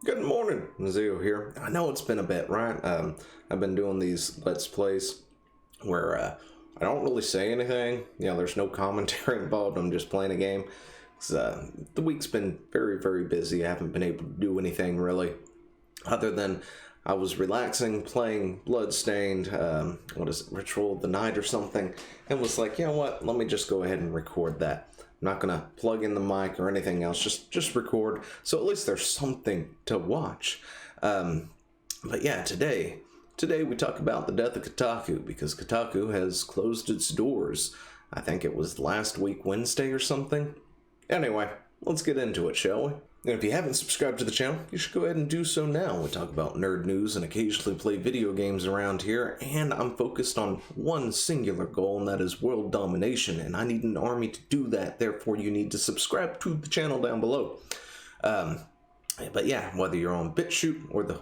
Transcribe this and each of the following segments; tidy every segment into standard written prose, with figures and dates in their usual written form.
Good morning, Zio here. I know it's been a bit, right? I've been doing these Let's Plays where I don't really say anything. There's no commentary involved. I'm just playing a game. The week's been very, very busy. I haven't been able to do anything really, other than I was relaxing, playing Bloodstained, Ritual of the Night or something, and was like, you know what, let me just go ahead and record that. I'm not gonna plug in the mic or anything else, just record, so at least there's something to watch. But yeah, today we talk about the death of Kotaku, because Kotaku has closed its doors. I think it was last week Wednesday or something. Anyway, let's get into it, shall we? And if you haven't subscribed to the channel, you should go ahead and do so now. We talk about nerd news and occasionally play video games around here, and I'm focused on one singular goal, and that is world domination, and I need an army to do that. Therefore, you need to subscribe to the channel down below. But yeah, whether you're on BitChute or the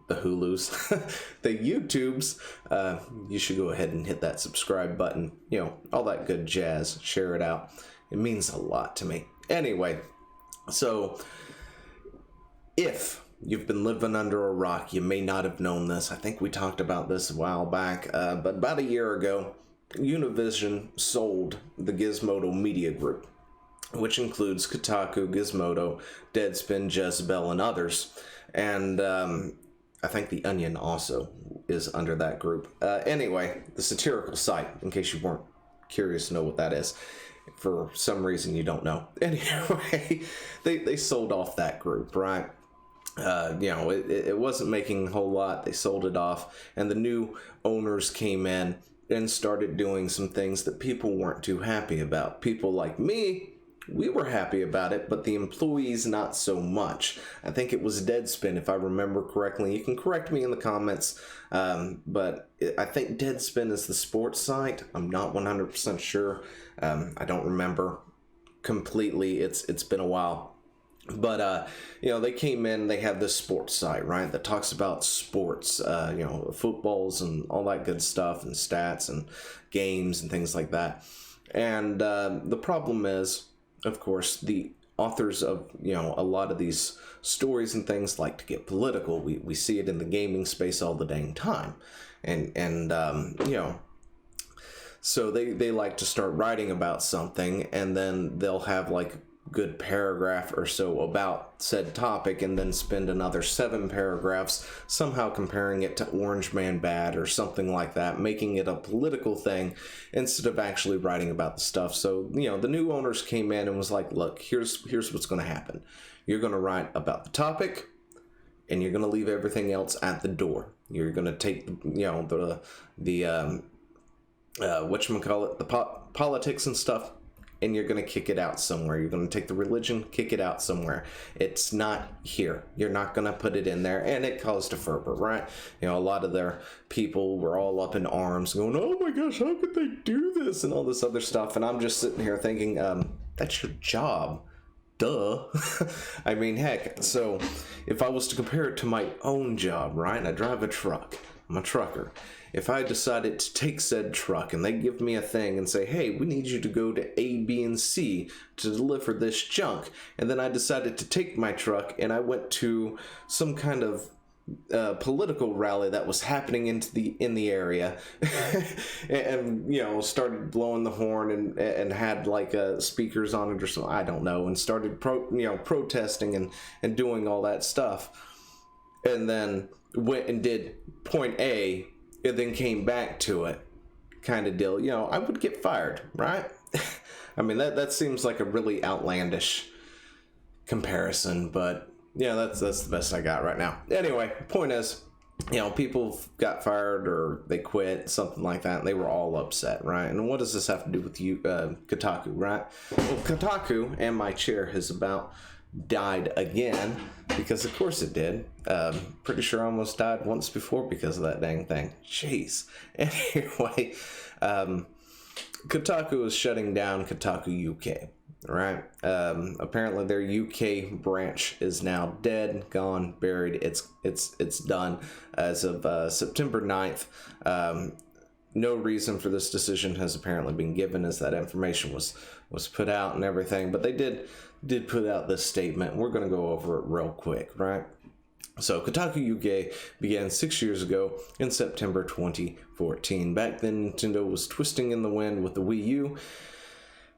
Hulus, the YouTubes, you should go ahead and hit that subscribe button. All that good jazz. Share it out. It means a lot to me. Anyway, so if you've been living under a rock, you may not have known this. I think we talked about this a while back, but about a year ago, Univision sold the Gizmodo Media Group, which includes Kotaku, Gizmodo, Deadspin, Jezebel, and others. And I think The Onion also is under that group. Anyway, the satirical site, in case you weren't curious to know what that is. For some reason you don't know. Anyway, they sold off that group, right? It wasn't making a whole lot. They sold it off, and the new owners came in and started doing some things that people weren't too happy about. People like me, we were happy about it, but the employees not so much. I think it was Deadspin, if I remember correctly. You can correct me in the comments, but I think Deadspin is the sports site. I'm not 100% sure. I don't remember completely. It's been a while. But, they came in, they have this sports site, right, that talks about sports, footballs and all that good stuff, and stats and games and things like that. And the problem is, of course, the authors of, a lot of these stories and things like to get political. We see it in the gaming space all the dang time. And so they like to start writing about something, and then they'll have like a good paragraph or so about said topic, and then spend another 7 paragraphs somehow comparing it to Orange Man Bad or something like that, making it a political thing instead of actually writing about the stuff. So, the new owners came in and was like, look, here's what's going to happen. You're going to write about the topic, and you're going to leave everything else at the door. You're going to take the politics and stuff, and you're going to kick it out somewhere. You're going to take the religion, kick it out somewhere. It's not here. You're not going to put it in there. And it caused a fervor, right? A lot of their people were all up in arms going, oh my gosh, how could they do this? And all this other stuff. And I'm just sitting here thinking, that's your job. Duh. I mean, heck. So if I was to compare it to my own job, right? I drive a truck. I'm a trucker. If I decided to take said truck and they give me a thing and say, hey, we need you to go to A, B, and C to deliver this junk, and then I decided to take my truck and I went to some kind of political rally that was happening in the area and started blowing the horn and had like speakers on it or something, I don't know, and started protesting and doing all that stuff, and then went and did point A and then came back to it kind of deal, I would get fired, right? I mean, that seems like a really outlandish comparison, but that's the best I got right now. Anyway, point is, people got fired or they quit, something like that, and they were all upset, right? And what does this have to do with you, Kotaku, right? Well, Kotaku and my chair has about died again, because of course it did. Pretty sure I almost died once before because of that dang thing. Jeez. Anyway, Kotaku is shutting down Kotaku UK, right? Apparently their UK branch is now dead, gone, buried. It's done as of September 9th. No reason for this decision has apparently been given, as that information was put out and everything, but they did put out this statement. We're going to go over it real quick, right? So Kotaku UK began 6 years ago in September 2014. Back then, Nintendo was twisting in the wind with the Wii U.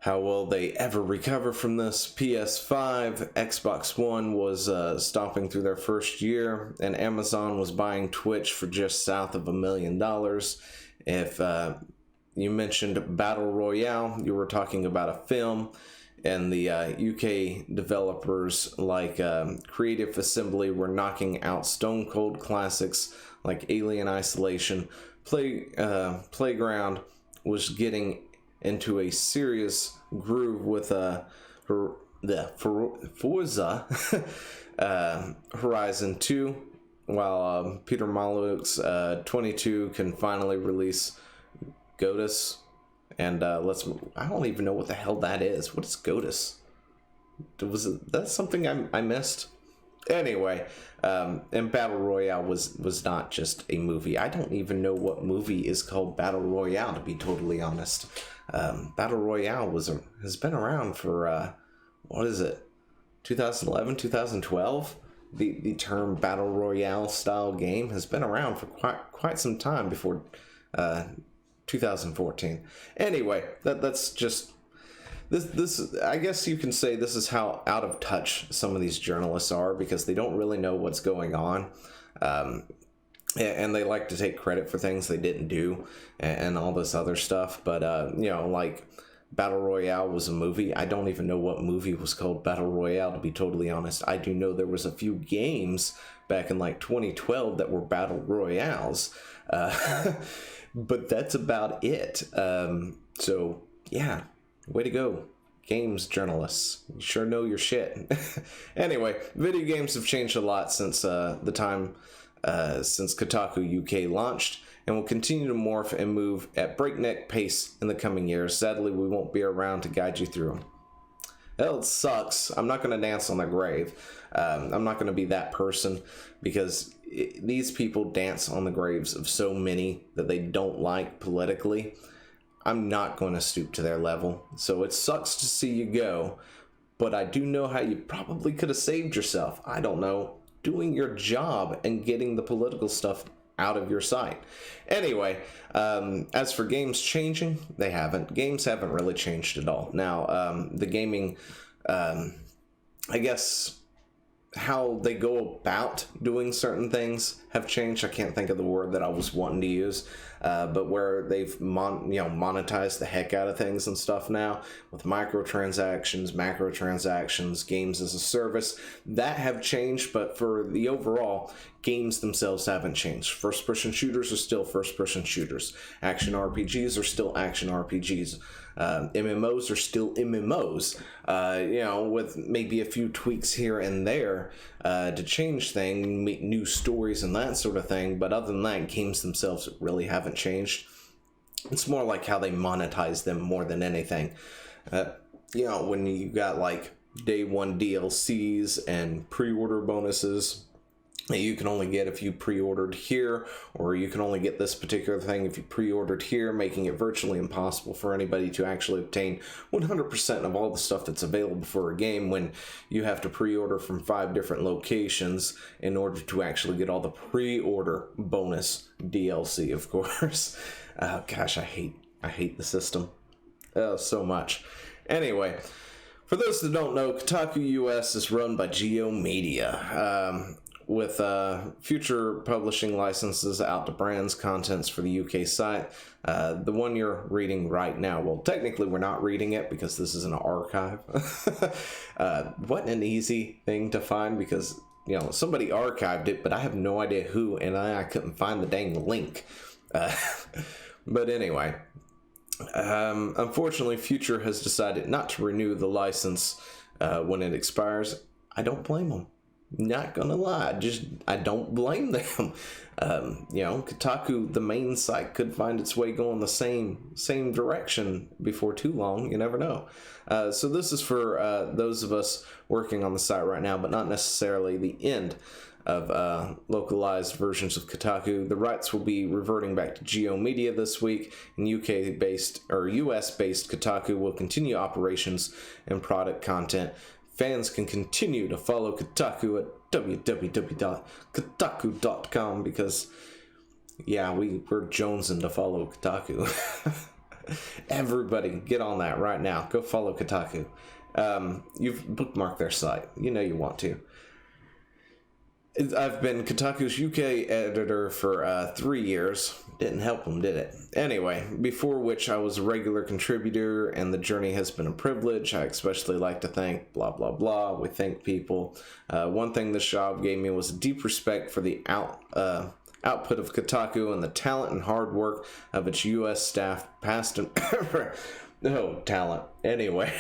How will they ever recover from this? PS5, Xbox One was stomping through their first year, and Amazon was buying Twitch for just south of $1 million. If you mentioned Battle Royale, you were talking about a film, and the UK developers like Creative Assembly were knocking out stone cold classics like Alien Isolation. Playground was getting into a serious groove with the Forza Horizon 2, while Peter Molyneux's 22 can finally release Godus. And I don't even know what the hell that is. What is Godus? That's something I missed? Anyway, and Battle Royale was not just a movie. I don't even know what movie is called Battle Royale, to be totally honest. Battle Royale has been around for, what is it, 2011, 2012? The term Battle Royale style game has been around for quite some time before 2014. Anyway, that's just this. I guess you can say this is how out of touch some of these journalists are, because they don't really know what's going on, and they like to take credit for things they didn't do and all this other stuff. But like Battle Royale was a movie. I don't even know what movie was called Battle Royale, to be totally honest. I do know there was a few games back in like 2012 that were Battle Royales. But that's about it. So, yeah, way to go, games journalists. You sure know your shit. Anyway, video games have changed a lot since the time since Kotaku UK launched, and will continue to morph and move at breakneck pace in the coming years. Sadly, we won't be around to guide you through them. Hell, it sucks. I'm not going to dance on their grave. I'm not going to be that person, because these people dance on the graves of so many that they don't like politically. I'm not going to stoop to their level. So it sucks to see you go, but I do know how you probably could have saved yourself. I don't know, doing your job and getting the political stuff out of your sight. Anyway, as for games changing, they haven't. Games haven't really changed at all. Now, the gaming, I guess, how they go about doing certain things have changed. I can't think of the word that I was wanting to use, but where they've monetized the heck out of things and stuff now with microtransactions, macrotransactions, games as a service, that have changed. But for the overall, games themselves haven't changed. First-person shooters are still first-person shooters. Action RPGs are still action RPGs. MMOs are still MMOs, with maybe a few tweaks here and there to change things, make new stories and that sort of thing. But other than that, games themselves really haven't changed. It's more like how they monetize them more than anything. When you got like day one DLCs and pre-order bonuses that you can only get if you pre-ordered here, or you can only get this particular thing if you pre-ordered here, making it virtually impossible for anybody to actually obtain 100% of all the stuff that's available for a game, when you have to pre-order from 5 different locations in order to actually get all the pre-order bonus DLC, of course. Oh gosh, I hate the system so much. Anyway, for those that don't know, Kotaku US is run by Geo Media, with future publishing licenses out to brands, contents for the UK site. The one you're reading right now, well, technically we're not reading it because this is an archive. What an easy thing to find, because somebody archived it, but I have no idea who, and I couldn't find the dang link. But anyway, unfortunately, Future has decided not to renew the license when it expires. I don't blame them. Not gonna lie, I don't blame them. Kotaku, the main site, could find its way going the same direction before too long. You never know. So this is for those of us working on the site right now, but not necessarily the end of localized versions of Kotaku. The rights will be reverting back to Geo Media this week, and UK-based or US-based Kotaku will continue operations and product content. Fans can continue to follow Kotaku at www.kotaku.com, because yeah, we're jonesing to follow Kotaku. Everybody get on that right now. Go follow Kotaku. You've bookmarked their site. You know you want to. I've been Kotaku's UK editor for 3 years. Didn't help them, did it? Anyway, before which I was a regular contributor, and the journey has been a privilege. I especially like to thank blah blah blah. We thank people. One thing this job gave me was a deep respect for the output of Kotaku and the talent and hard work of its US staff, past and talent. Anyway,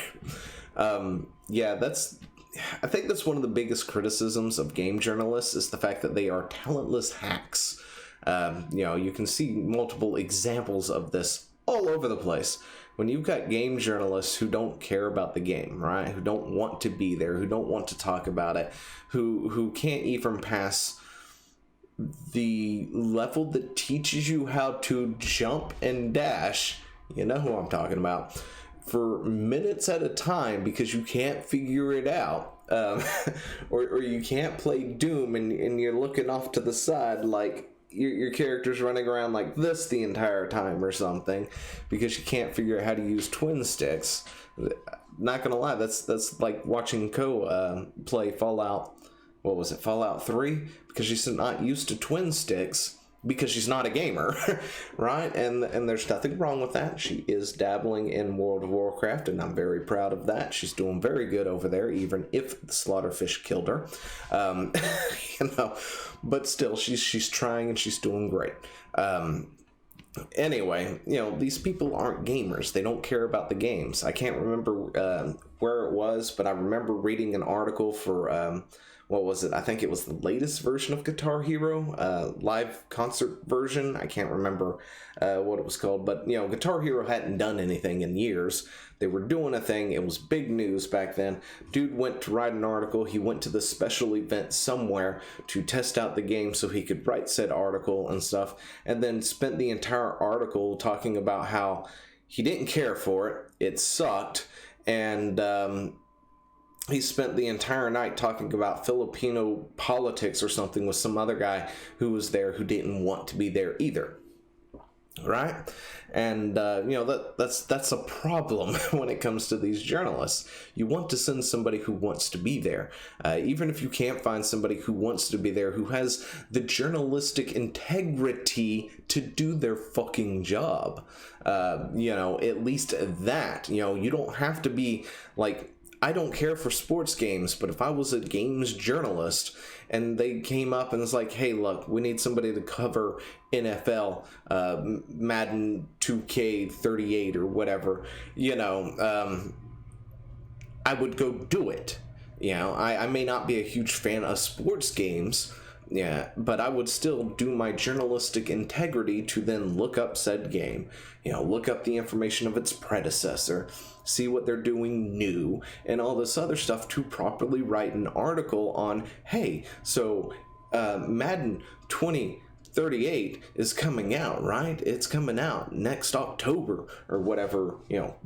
yeah, I think that's one of the biggest criticisms of game journalists, is the fact that they are talentless hacks. You can see multiple examples of this all over the place. When you've got game journalists who don't care about the game, right? Who don't want to be there, who don't want to talk about it, who can't even pass the level that teaches you how to jump and dash, you know who I'm talking about, for minutes at a time because you can't figure it out, or you can't play Doom and you're looking off to the side like your character's running around like this the entire time or something because you can't figure out how to use twin sticks. Not gonna lie, that's like watching play Fallout. What was it, Fallout 3? Because she's not used to twin sticks because she's not a gamer, right? And there's nothing wrong with that. She is dabbling in World of Warcraft, and I'm very proud of that. She's doing very good over there, even if the slaughterfish killed her. But still, she's trying and she's doing great. Anyway, these people aren't gamers. They don't care about the games. I can't remember where it was, but I remember reading an article for what was it? I think it was the latest version of Guitar Hero, live concert version. I can't remember what it was called, but Guitar Hero hadn't done anything in years. They were doing a thing. It was big news back then. Dude went to write an article. He went to the special event somewhere to test out the game so he could write said article and stuff, and then spent the entire article talking about how he didn't care for it. It sucked, and he spent the entire night talking about Filipino politics or something with some other guy who was there who didn't want to be there either. Right? And that's a problem when it comes to these journalists. You want to send somebody who wants to be there, even if you can't find somebody who wants to be there, who has the journalistic integrity to do their fucking job. At least that. You don't have to be like, I don't care for sports games, but if I was a games journalist and they came up and was like, hey, look, we need somebody to cover NFL, Madden 2K38 or whatever, I would go do it. I may not be a huge fan of sports games, but I would still do my journalistic integrity to then look up said game, look up the information of its predecessor, see what they're doing new, and all this other stuff to properly write an article on, hey, so Madden 2038 is coming out, right? It's coming out next October or whatever,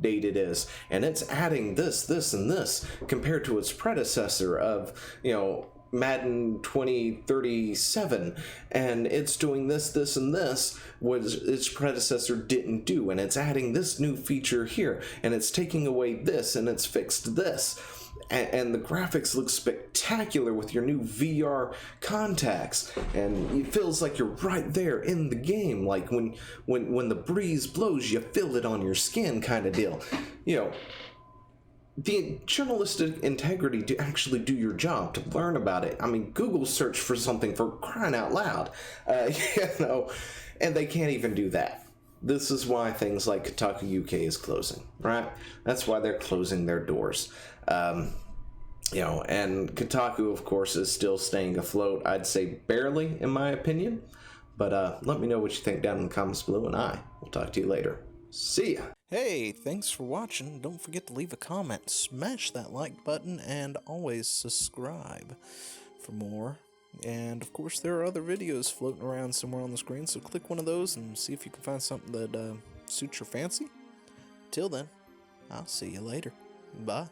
date it is, and it's adding this, and this compared to its predecessor of, Madden 2037, and it's doing this, and this, what its predecessor didn't do, and it's adding this new feature here, and it's taking away this, and it's fixed this. And the graphics look spectacular with your new VR contacts, and it feels like you're right there in the game, like when the breeze blows, you feel it on your skin kind of deal. The journalistic integrity to actually do your job, to learn about it. I mean, Google search for something, for crying out loud, and they can't even do that. This is why things like Kotaku UK is closing, right? That's why they're closing their doors. And Kotaku, of course, is still staying afloat. I'd say barely, in my opinion. But let me know what you think down in the comments below, and I will talk to you later. See ya! Hey, thanks for watching. Don't forget to leave a comment, smash that like button, and always subscribe for more. And of course, there are other videos floating around somewhere on the screen, so click one of those and see if you can find something that suits your fancy. Till then, I'll see you later. Bye.